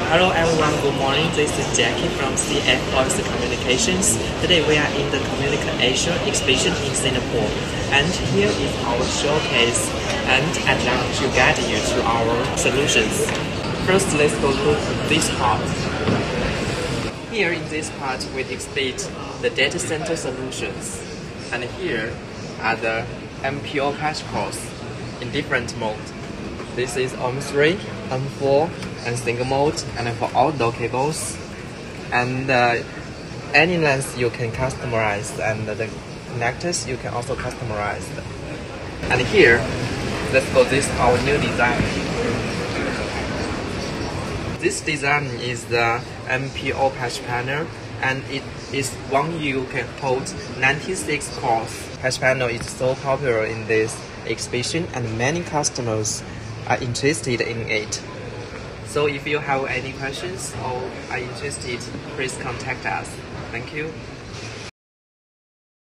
Hello everyone, good morning. This is Jackie from CFOFC Communications. Today we are in the Communication exhibition in Singapore, and here is our showcase, and I'd like to guide you to our solutions. First, let's go to this part. Here in this part, we exhibit the data center solutions, and here are the MPO Patch Panels in different modes. This is M3, M4, and single mode, and for outdoor cables. And any length you can customize, and the connectors you can also customize. And here, let's go this our new design. This design is the MPO Patch Panel, and it is one you can hold 96 cores. Patch panel is so popular in this exhibition, and many customers are interested in it. So if you have any questions or are interested, please contact us. Thank you.